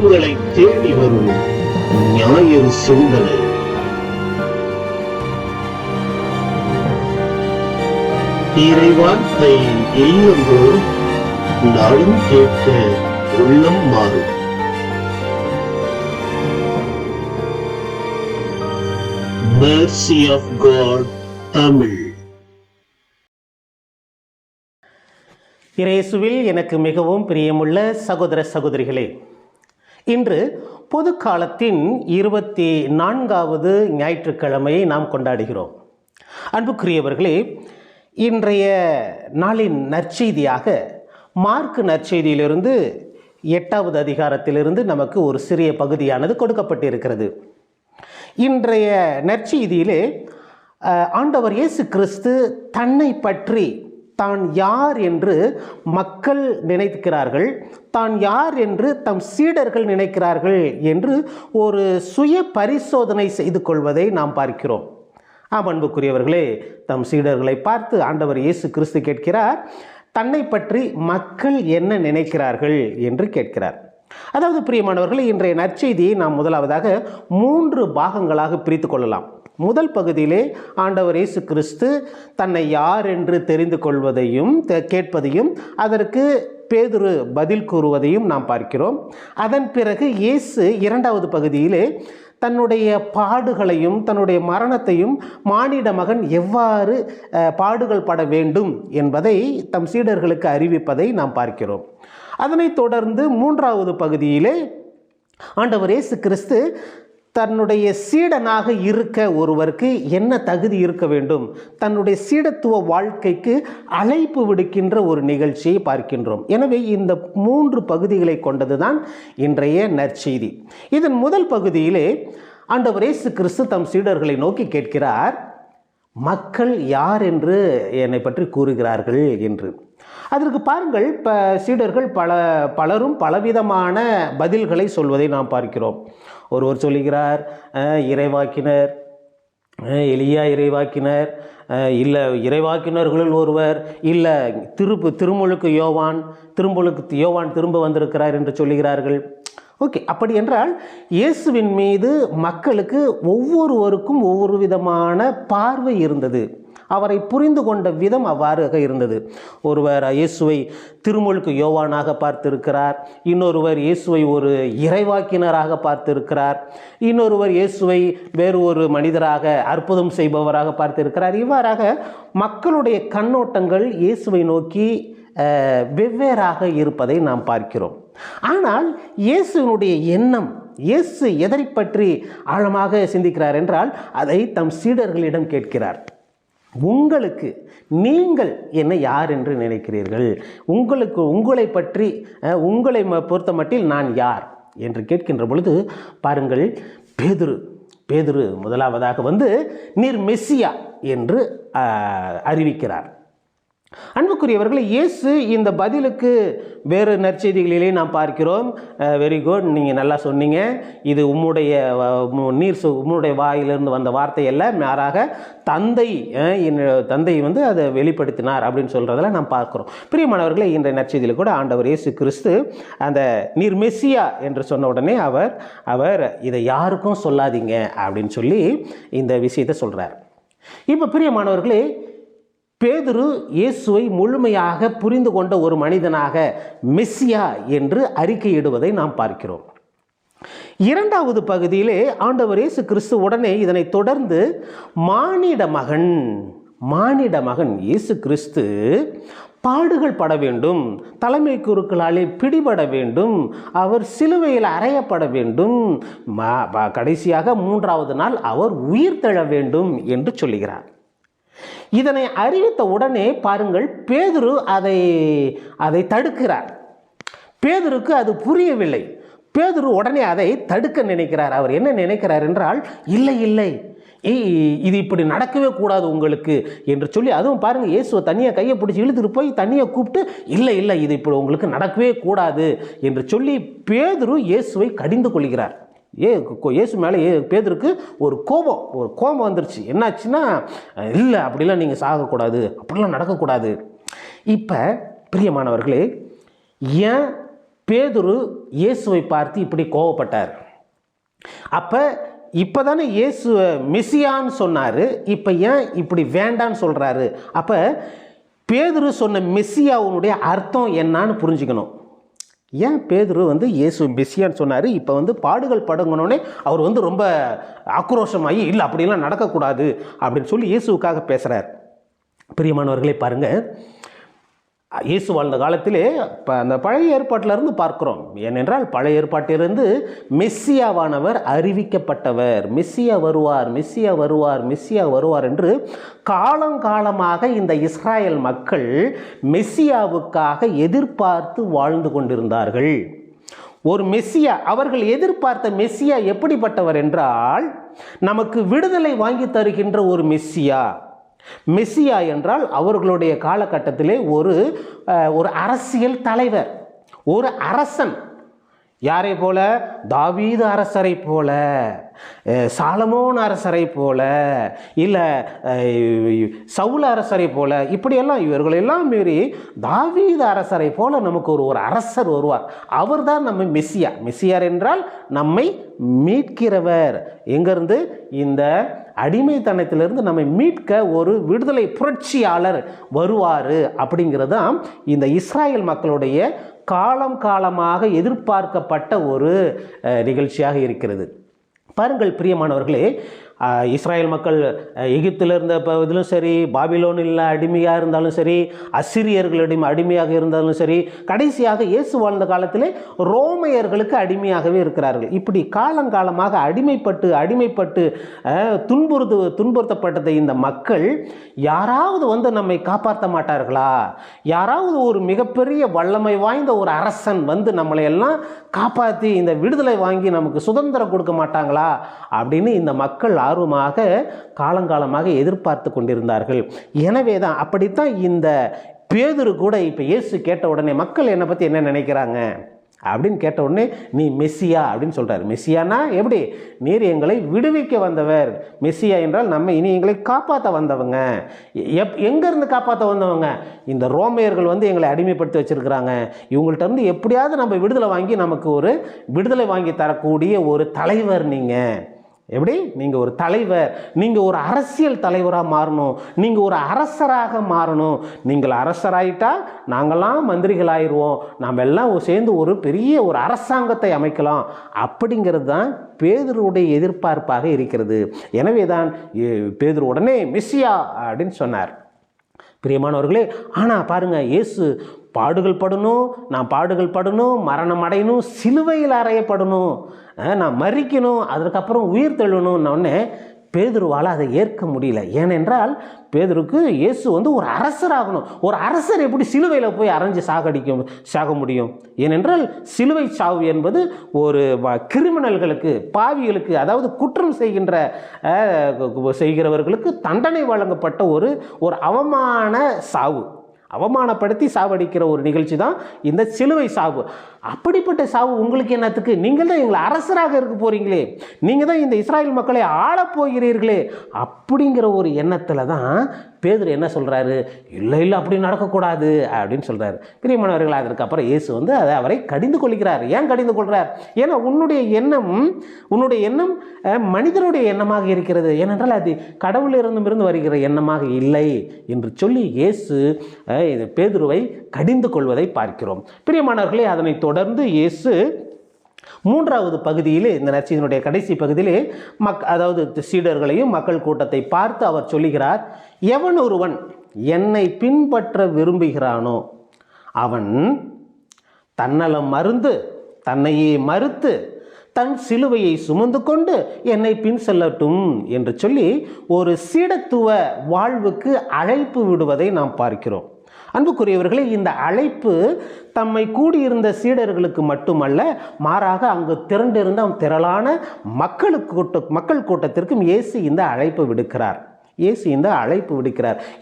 உங்களை தேடி வரும் ஞாயிறு சிந்தனை. இறைவார்த்தை இல்லந்தோறும் நாளும் கேட்க உள்ளம் மாறும். Mercy of God Tamil. இயேசுவில் எனக்கு மிகவும் பிரியமுள்ள சகோதர சகோதரிகளே, இன்று பொது காலத்தின் 24வது ஞாயிற்றுக்கிழமையை நாம் கொண்டாடுகிறோம். அன்புக்குரியவர்களே, இன்றைய நாளின் நற்செய்தியாக மார்க்கு நற்செய்தியிலிருந்து 8வது அதிகாரத்திலிருந்து நமக்கு ஒரு சிறிய பகுதியானது கொடுக்கப்பட்டிருக்கிறது. இன்றைய நற்செய்தியிலே ஆண்டவர் இயேசு கிறிஸ்து தன்னை பற்றி தான் யார் என்று மக்கள் நினைக்கிறார்கள், தான் யார் என்று தம் சீடர்கள் நினைக்கிறார்கள் என்று ஒரு சுய பரிசோதனை செய்து கொள்வதை நாம் பார்க்கிறோம். அன்புக்குரியவர்களே, தம் சீடர்களை பார்த்து ஆண்டவர் இயேசு கிறிஸ்து கேட்கிறார், தன்னை பற்றி மக்கள் என்ன நினைக்கிறார்கள் என்று கேட்கிறார். அதாவது பிரியமானவர்களே, இன்றைய நற்செய்தியை நாம் முதலாவதாக 3 பாகங்களாக பிரித்து கொள்ளலாம். முதல் பகுதியிலே ஆண்டவர் இயேசு கிறிஸ்து தன்னை யார் என்று தெரிந்து கொள்வதையும் கேட்பதையும் அதற்கு பேதுரு பதில் கூறுவதையும் நாம் பார்க்கிறோம். அதன் பிறகு இயேசு 2வது பகுதியிலே தன்னுடைய பாடுகளையும் தன்னுடைய மரணத்தையும் மானிட மகன் எவ்வாறு பாடுகள் பட வேண்டும் என்பதை தம் சீடர்களுக்கு அறிவிப்பதை நாம் பார்க்கிறோம். அதனைத் தொடர்ந்து 3வது பகுதியிலே ஆண்டவர் இயேசு கிறிஸ்து தன்னுடைய சீடனாக இருக்க ஒருவருக்கு என்ன தகுதி இருக்க வேண்டும், தன்னுடைய சீடத்துவ வாழ்க்கைக்கு அழைப்பு விடுக்கின்ற ஒரு நிகழ்ச்சியை பார்க்கின்றோம். எனவே இந்த 3 பகுதிகளை கொண்டதுதான் இன்றைய நற்செய்தி. இதன் முதல் பகுதியிலே ஆண்டவர் இயேசு கிறிஸ்து தம் சீடர்களை நோக்கி கேட்கிறார், மக்கள் யார் என்று என்னை பற்றி கூறுகிறார்கள் என்று. அதற்கு பாருங்கள், சீடர்கள் பலரும் பலவிதமான பதில்களை சொல்வதை நாம் பார்க்கிறோம். ஒருவர் சொல்லுகிறார், இறைவாக்கினர், எலியா இறைவாக்கினர், இல்லை இறைவாக்கினர்களில் ஒருவர், இல்லை திருமுழுக்கு யோவான் திரும்ப வந்திருக்கிறார் என்று சொல்லுகிறார்கள். ஓகே, அப்படி என்றால் இயேசுவின் மீது மக்களுக்கு ஒவ்வொருவருக்கும் ஒவ்வொரு விதமான பார்வை இருந்தது. அவரை புரிந்து கொண்ட விதம் அவ்வாறாக இருந்தது. ஒருவர் இயேசுவை திருமுழுக்கு யோவானாக பார்த்திருக்கிறார், இன்னொருவர் இயேசுவை ஒரு இறைவாக்கினராக பார்த்திருக்கிறார், இன்னொருவர் இயேசுவை வேறு ஒரு மனிதராக அற்புதம் செய்பவராக பார்த்திருக்கிறார். இவ்வாறாக மக்களுடைய கண்ணோட்டங்கள் இயேசுவை நோக்கி வெவ்வேறாக இருப்பதை நாம் பார்க்கிறோம். ஆனால் இயேசுவினுடைய எண்ணம், இயேசு எதை பற்றி ஆழமாக சிந்திக்கிறார் என்றால் அதை தம் சீடர்களிடம் கேட்கிறார். நீங்கள் என்ன யார் என்று நினைக்கிறீர்கள்? உங்களை பற்றி உங்களை பொறுத்த மட்டில் நான் யார் என்று கேட்கின்ற பொழுது பாருங்கள், பேதுரு முதலாவதாக நீர் மெசியா என்று அறிவிக்கிறார். அன்புக்குரியவர்களே, இயேசு இந்த பதிலுக்கு வேறு நற்செய்திகளிலே நாம் பார்க்கிறோம், வெரி குட், நீங்கள் நல்லா சொன்னீங்க, இது உம்முடைய வாயிலிருந்து வந்த வார்த்தை அல்ல, மாறாக தந்தை அதை வெளிப்படுத்தினார் அப்படின்னு சொல்கிறதெல்லாம் நாம் பார்க்கிறோம். பிரியமானவர்களே, இன்றைய நற்செய்தியில் கூட ஆண்டவர் இயேசு கிறிஸ்து அந்த நீர் மெசியா என்று சொன்ன உடனே அவர் இதை யாருக்கும் சொல்லாதீங்க அப்படின்னு சொல்லி இந்த விஷயத்தை சொல்கிறார். இப்போ பிரியமானவர்களே, பேதுரு இயேசுவை முழுமையாக புரிந்து கொண்ட ஒரு மனிதனாக மெசியா என்று அறிக்கையிடுவதை நாம் பார்க்கிறோம். 2வது பகுதியிலே ஆண்டவர் இயேசு கிறிஸ்து உடனே இதனை தொடர்ந்து மானிட மகன் இயேசு கிறிஸ்து பாடுகள் பட வேண்டும், தலைமை குருக்களாலே பிடிபட வேண்டும், அவர் சிலுவையில் அறையப்பட வேண்டும், கடைசியாக 3வது நாள் அவர் உயிர் தெழ வேண்டும் என்று சொல்லுகிறார். இதனை அறிவித்த உடனே பாருங்கள், பேதுரு அதை தடுக்கிறார். பேதுருக்கு அது புரியவில்லை. பேதுரு உடனே அதை தடுக்க நினைக்கிறார். அவர் என்ன நினைக்கிறார் என்றால், இல்லை இது இப்படி நடக்கவே கூடாது உங்களுக்கு என்று சொல்லி, அதுவும் பாருங்க, இயேசுவை தனியாக கையை பிடிச்சி இழுத்துட்டு போய் தனியாக கூப்பிட்டு, இல்லை இது இப்படி உங்களுக்கு நடக்கவே கூடாது என்று சொல்லி பேதுரு இயேசுவை கடிந்து கொள்கிறார். இயேசு மேலே பேதுருக்கு ஒரு கோபம் வந்துருச்சு. என்னாச்சுன்னா, இல்லை அப்படிலாம் நீங்கள் சாகக்கூடாது, அப்படிலாம் நடக்கக்கூடாது. இப்போ பிரியமானவர்களே, ஏன் பேதுரு இயேசுவை பார்த்து இப்படி கோவப்பட்டார். அப்போ இப்போ தானே இயேசு மெசியான்னு சொன்னார், இப்போ ஏன் இப்படி வேண்டான்னு சொல்கிறாரு? அப்போ பேதுரு சொன்ன மெசியாவுடைய அர்த்தம் என்னன்னு புரிஞ்சுக்கணும். ஏன் பேதுரு இயேசு மெசியான்னு சொன்னார், இப்போ பாடுகள் படுங்கனோடனே அவர் ரொம்ப ஆக்ரோஷமாகி இல்லை அப்படிலாம் நடக்கக்கூடாது அப்படின்னு சொல்லி இயேசுவுக்காக பேசுகிறார். பிரியமானவர்களே பாருங்கள், இயேசு வாழ்ந்த காலத்திலே இப்போ அந்த பழைய ஏற்பாட்டிலிருந்து பார்க்குறோம். ஏனென்றால் பழைய ஏற்பாட்டிலிருந்து மெஸ்ஸியாவானவர் அறிவிக்கப்பட்டவர். மெஸ்ஸியா வருவார், மெஸ்ஸியா வருவார், மெஸ்ஸியா வருவார் என்று காலங்காலமாக இந்த இஸ்ராயல் மக்கள் மெஸ்ஸியாவுக்காக எதிர்பார்த்து வாழ்ந்து கொண்டிருந்தார்கள். ஒரு மெஸ்ஸியா, அவர்கள் எதிர்பார்த்த மெஸ்ஸியா எப்படிப்பட்டவர் என்றால் நமக்கு விடுதலை வாங்கி தருகின்ற ஒரு மெஸ்ஸியா. மெஸ்ஸியா என்றால் அவர்களுடைய காலகட்டத்திலே ஒரு அரசியல் தலைவர், ஒரு அரசன். யாரை போல? தாவீது அரசரை போல, சாலமோன் அரசரை போல, இல்லை சவுல் அரசரை போல, இப்படியெல்லாம் இவர்களெல்லாம் மீறி தாவீது அரசரை போல நமக்கு ஒரு அரசர் வருவார். அவர் தான் நம்ம மெஸ்ஸியா. மெஸ்ஸியார் என்றால் நம்மை மீட்கிறவர். எங்கிருந்து? இந்த அடிமைத்தனத்திலிருந்து நம்மை மீட்க ஒரு விடுதலை புரட்சியாளர் வருவார். அப்படிங்கிறது தான் இந்த இஸ்ராயல் மக்களுடைய காலம் காலமாக எதிர்பார்க்கப்பட்ட ஒரு நிகழ்ச்சியாக இருக்கிறது. பாருங்கள் பிரியமானவர்களே, இஸ்ராயல் மக்கள் எகிப்தில் இருந்த இதிலும் சரி, பாபிலோனில் அடிமையாக இருந்தாலும் சரி, அசிரியர்களிடம் அடிமையாக இருந்தாலும் சரி, கடைசியாக இயேசு வாழ்ந்த காலத்திலே ரோமையர்களுக்கு அடிமையாகவே இருக்கிறார்கள். இப்படி காலங்காலமாக அடிமைப்பட்டு துன்புறுத்தப்பட்டதை இந்த மக்கள் யாராவது நம்மை காப்பாற்ற மாட்டார்களா? யாராவது ஒரு மிகப்பெரிய வல்லமை வாய்ந்த ஒரு அரசன் நம்மளை எல்லாம் காப்பாற்றி இந்த விடுதலை வாங்கி நமக்கு சுதந்திரம் கொடுக்க மாட்டாங்களா அப்படின்னு இந்த மக்கள் ஆர்வமாக காலங்காலமாக எதிர்பார்த்து கொண்டிருந்தார்கள். எனவே தான் அப்படித்தான் இந்த பேதுரு கூட இப்போ இயேசு கேட்ட உடனே மக்கள் என்னை பற்றி என்ன நினைக்கிறாங்க அப்படின்னு கேட்ட உடனே நீ மெஸ்ஸியா அப்படின்னு சொல்கிறார். மெஸ்ஸியானா எப்படி? நீர் எங்களை விடுவிக்க வந்தவர். மெஸ்ஸியா என்றால் இனி எங்களை காப்பாற்ற வந்தவங்க. எங்கேருந்து காப்பாற்ற வந்தவங்க? இந்த ரோமையர்கள் எங்களை அடிமைப்படுத்தி வச்சுருக்கிறாங்க. இவங்கள்ட்ட எப்படியாவது நம்ம விடுதலை வாங்கி நமக்கு ஒரு விடுதலை வாங்கி தரக்கூடிய ஒரு தலைவர் நீங்கள். எப்படி? நீங்கள் ஒரு தலைவர், நீங்கள் ஒரு அரசியல் தலைவராக மாறணும், நீங்கள் ஒரு அரசராக மாறணும். நீங்கள் அரசராயிட்டா நாங்கள்லாம் மந்திரிகளாயிடுவோம், நாம் எல்லாம் சேர்ந்து ஒரு பெரிய ஒரு அரசாங்கத்தை அமைக்கலாம். அப்படிங்கிறது தான் பேதுருடைய எதிர்பார்ப்பாக இருக்கிறது. எனவே தான் பேதுரு உடனே மெஸ்ஸியா அப்படின்னு சொன்னார். பிரியமானவர்களே, ஆனால் பாருங்கள், இயேசு பாடுகள் படணும், மரணம் அடையணும், சிலுவையில் அறையப்படணும், நான் மரிக்கணும், அதற்கப்புறம் உயிர் தெழுணுன்னொடனே பேதுருவால் அதை ஏற்க முடியல. ஏனென்றால் இயேசு ஒரு அரசராகணும். ஒரு அரசர் எப்படி சிலுவையில் போய் அரைஞ்சு சாக முடியும்? ஏனென்றால் சிலுவை சாவு என்பது ஒரு கிரிமினல்களுக்கு, பாவிகளுக்கு, அதாவது குற்றம் செய்கிறவர்களுக்கு தண்டனை வழங்கப்பட்ட ஒரு அவமான சாவு. அவமானப்படுத்தி சாவடிக்கிற ஒரு நிகழ்ச்சி தான் இந்த சிலுவை சாவு. அப்படிப்பட்ட சாவு உங்களுக்கு என்னத்துக்கு? நீங்கள் தான் எங்களை அரசராக இருக்க போகிறீங்களே, நீங்கள் தான் இந்த இஸ்ராயல் மக்களை ஆளப்போகிறீர்களே, அப்படிங்கிற ஒரு எண்ணத்தில் தான் பேதுரு என்ன சொல்கிறாரு? இல்லை அப்படி நடக்கக்கூடாது அப்படின்னு சொல்கிறாரு. பிரியமானவர்கள், அதற்கப்புறம் இயேசு அதை அவரை கடிந்து கொள்கிறார். ஏன் கடிந்து கொள்கிறார்? ஏன்னா உன்னுடைய எண்ணம் மனிதனுடைய எண்ணமாக இருக்கிறது. ஏனென்றால் அது கடவுளிலிருந்து வருகிற எண்ணமாக இல்லை என்று சொல்லி இயேசு பேதுருவை கடிந்து கொள்வதை பார்க்கிறோம். பிரியமானவர்களே, அதனை தொடர்ந்து இயேசு மூன்றாவது பகுதியிலே, இந்த நற்செய்தியினுடைய கடைசி பகுதியிலே அதாவது சீடர்களையும் மக்கள் கூட்டத்தை பார்த்து அவர் சொல்லுகிறார், எவன் ஒருவன் என்னை பின்பற்ற விரும்புகிறானோ அவன் தன்னலம் மறந்து தன்னையே மறுத்து தன் சிலுவையை சுமந்து கொண்டு என்னை பின் செல்லட்டும் என்று சொல்லி ஒரு சீடத்துவ வாழ்வுக்கு அழைப்பு விடுவதை நாம் பார்க்கிறோம். அன்புக்குரியவர்களே, இந்த அழைப்பு தம்மை கூடியிருந்த சீடர்களுக்கு மட்டுமல்ல, மாறாக அங்கு திரண்டிருந்த திரளான மக்கள் கூட்டத்திற்கும் இயேசு இந்த அழைப்பு விடுக்கிறார்.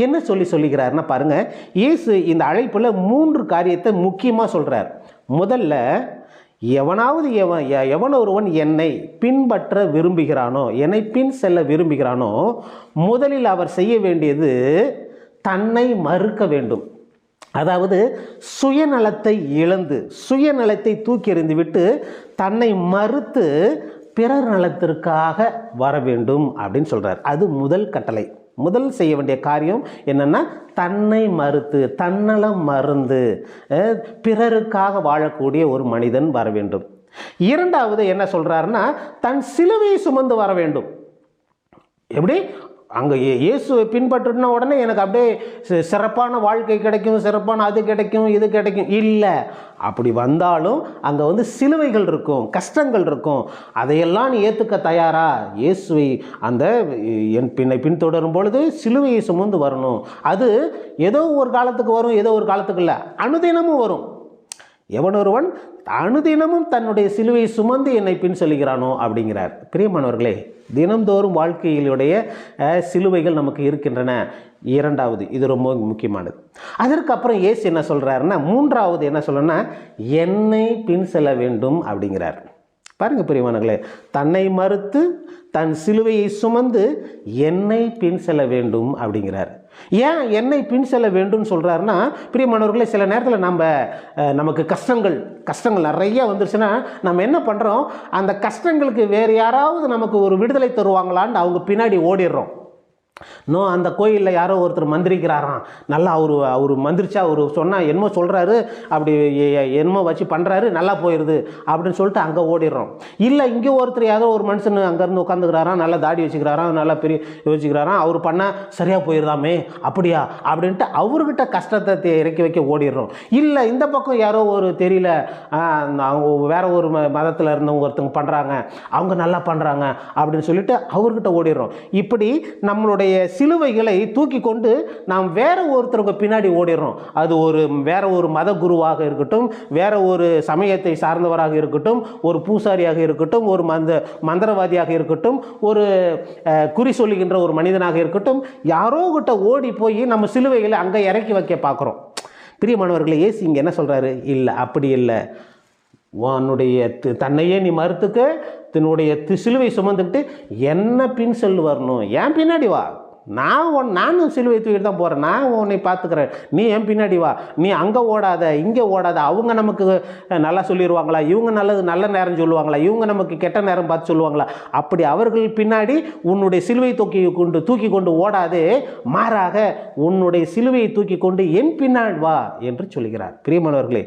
என்ன சொல்லுகிறார்னா பாருங்க, இயேசு இந்த அழைப்புல 3 காரியத்தை முக்கியமாக சொல்றார். முதல்ல, எவன் ஒருவன் என்னை பின்பற்ற விரும்புகிறானோ, என்னை பின் செல்ல விரும்புகிறானோ, முதலில் அவர் செய்ய வேண்டியது தன்னை மறுக்க வேண்டும். அதாவது சுயநலத்தை இழந்து சுயநலத்தை தூக்கி எறிந்துவிட்டு தன்னை மறுத்து பிறர் நலத்திற்காக வர வேண்டும் அப்படின்னு சொல்கிறார். அது முதல் கட்டளை. முதல் செய்ய வேண்டிய காரியம் என்னென்னா தன்னை மறுத்து தன்னலம் மறந்து பிறருக்காக வாழக்கூடிய ஒரு மனிதன் வர வேண்டும். இரண்டாவது என்ன சொல்கிறாருன்னா தன் சிலுவையை சுமந்து வர வேண்டும். எப்படி அங்கே இயேசுவை பின்பற்றின உடனே எனக்கு அப்படியே சிறப்பான வாழ்க்கை கிடைக்கும், சிறப்பான அது கிடைக்கும், இது கிடைக்கும் இல்லை. அப்படி வந்தாலும் அங்கே சிலுவைகள் இருக்கும், கஷ்டங்கள் இருக்கும். அதையெல்லாம் நீ ஏற்றுக்க தயாரா? இயேசுவை அந்த பின்னை பின்தொடரும் பொழுது சிலுவையை சுமந்து வரணும். அது ஏதோ ஒரு காலத்துக்கு வரும், ஏதோ ஒரு காலத்துக்கு இல்லை, அனுதினமும் வரும். எவனொருவன் அனுதினமும் தன்னுடைய சிலுவையை சுமந்து என்னை பின் செல்கிறானோ அப்படிங்கிறார். பிரியமானவர்களே, தினந்தோறும் வாழ்க்கையிலுடைய சிலுவைகள் நமக்கு இருக்கின்றன. இரண்டாவது, இது ரொம்ப முக்கியமானது. அதற்கப்புறம் இயேசு என்ன சொல்கிறாருன்னா, மூன்றாவது என்ன சொல்லணும்னா என்னை பின் செல்ல வேண்டும் அப்படிங்கிறார். பாருங்க பிரியமானவர்களே, தன்னை மறுத்து தன் சிலுவையை சுமந்து என்னை பின் செல்ல வேண்டும் அப்படிங்கிறார். ஏன் என்னை பின் செல்ல வேண்டும் சொல்கிறாருன்னா, பிரியமானவர்களே, சில நேரத்தில் நமக்கு கஷ்டங்கள் நிறைய வந்துருச்சுன்னா நம்ம என்ன பண்ணுறோம், அந்த கஷ்டங்களுக்கு வேறு யாராவது நமக்கு ஒரு விடுதலை தருவாங்களான்னு அவங்க பின்னாடி ஓடிடுறோம். அந்த கோயிலில் யாரோ ஒருத்தர் மந்திரிக்கிறாராம், நல்லா அவர் மந்திரிச்சா அவர் சொன்னால் என்னமோ சொல்கிறாரு, அப்படி என்னமோ வச்சு பண்ணுறாரு, நல்லா போயிடுது அப்படின்னு சொல்லிட்டு அங்கே ஓடிடுறோம். இல்லை இங்கே ஒருத்தர் ஏதோ ஒரு மனுஷன் அங்கேருந்து உட்காந்துக்கிறாராம், நல்லா தாடி வச்சுக்கிறாராம், நல்லா பெரிய யோசிக்கிறாராம், அவர் பண்ணால் சரியாக போயிடுதாமே, அப்படியா அப்படின்ட்டு அவர்கிட்ட கஷ்டத்தை இறக்கி வைக்க ஓடிடுறோம். இல்லை இந்த பக்கம் யாரோ ஒரு தெரியல, அவங்க வேற ஒரு மதத்தில் இருந்தவங்க ஒருத்தவங்க பண்ணுறாங்க, அவங்க நல்லா பண்ணுறாங்க அப்படின்னு சொல்லிட்டு அவர்கிட்ட ஓடிடுறோம். இப்படி நம்மளுடைய சிலுவைகளை தூக்கி கொண்டு நாம் வேற ஒருத்தருக்கு பின்னாடி ஓடிடுறோம். அது வேற ஒரு மத குருவாக இருக்கட்டும், வேற ஒரு சமயத்தை சார்ந்தவராக இருக்கட்டும், ஒரு பூசாரியாக இருக்கட்டும், ஒரு மந்திரவாதியாக இருக்கட்டும், ஒரு குறி சொல்லுகின்ற ஒரு மனிதனாக இருக்கட்டும், யாரோ கிட்ட ஓடி போய் நம்ம சிலுவைகளை அங்கே இறக்கி வைக்க பார்க்குறோம். பிரியமானவர்களே, இயேசு இங்கே என்ன சொல்கிறாரு? இல்லை, அப்படி இல்லை. உன்னுடைய தன்னையே நீ மறுத்துக்க, தன்னுடைய சிலுவை சுமந்துக்கிட்டு என்ன பின் செல்லு வரணும், ஏன் பின்னாடி வா, நானும் சிலுவை தூக்கிட்டு தான் போகிறேன், நான் உன்னை பார்த்துக்கிறேன், நீ என் பின்னாடி வா, நீ அங்கே ஓடாத இங்கே ஓடாத. அவங்க நமக்கு நல்லா சொல்லிடுவாங்களா, இவங்க நல்ல நேரம் சொல்லுவாங்களா, இவங்க நமக்கு கெட்ட நேரம் பார்த்து சொல்லுவாங்களா, அப்படி அவர்கள் பின்னாடி உன்னுடைய சிலுவை தூக்கி கொண்டு ஓடாதே, மாறாக உன்னுடைய சிலுவையை தூக்கி கொண்டு என் பின்னாடி வா என்று சொல்கிறார். பிரியமானவர்களே,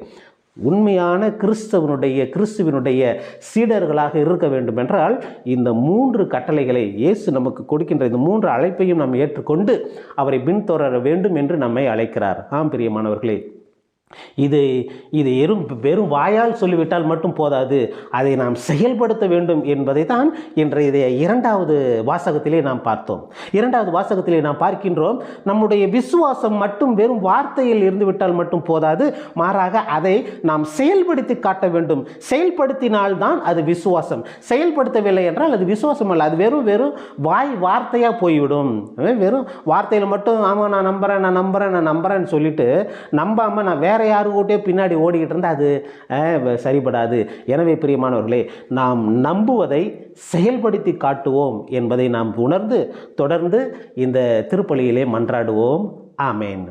உண்மையான கிறிஸ்துவினுடைய சீடர்களாக இருக்க வேண்டும் என்றால் இந்த 3 கட்டளைகளை இயேசு நமக்கு கொடுக்கின்ற இந்த 3 அழைப்பையும் நாம் ஏற்றுக்கொண்டு அவரை பின்தொடர வேண்டும் என்று நம்மை அழைக்கிறார். ஆம் பிரியமானவர்களே, இது வெறும் வாயால் சொல்லிவிட்டால் மட்டும் போதாது, அதை நாம் செயல்படுத்த வேண்டும் என்பதை தான் இன்றைய 2வது வாசகத்திலே நாம் பார்த்தோம். 2வது வாசகத்திலே நாம் பார்க்கின்றோம், நம்முடைய விசுவாசம் மட்டும் வெறும் வார்த்தையில் இருந்துவிட்டால் மட்டும் போதாது, மாறாக அதை நாம் செயல்படுத்தி காட்ட வேண்டும். செயல்படுத்தினால்தான் அது விசுவாசம். செயல்படுத்தவில்லை என்றால் அது விசுவாசம் அல்ல, அது வெறும் வார்த்தையாக போய்விடும். வெறும் வார்த்தையில் மட்டும் ஆமாம் நான் நம்புறேன்னு சொல்லிட்டு நம்பாமல் நான் வேற யாருக்கிட்டே பின்னாடி ஓடிக்கிட்டு இருந்தால் அது சரிபடாது. எனவே பிரியமானவர்களே, நாம் நம்புவதை செயல்படுத்தி காட்டுவோம் என்பதை நாம் உணர்ந்து தொடர்ந்து இந்த திருப்பலியிலே மன்றாடுவோம். ஆமேன்.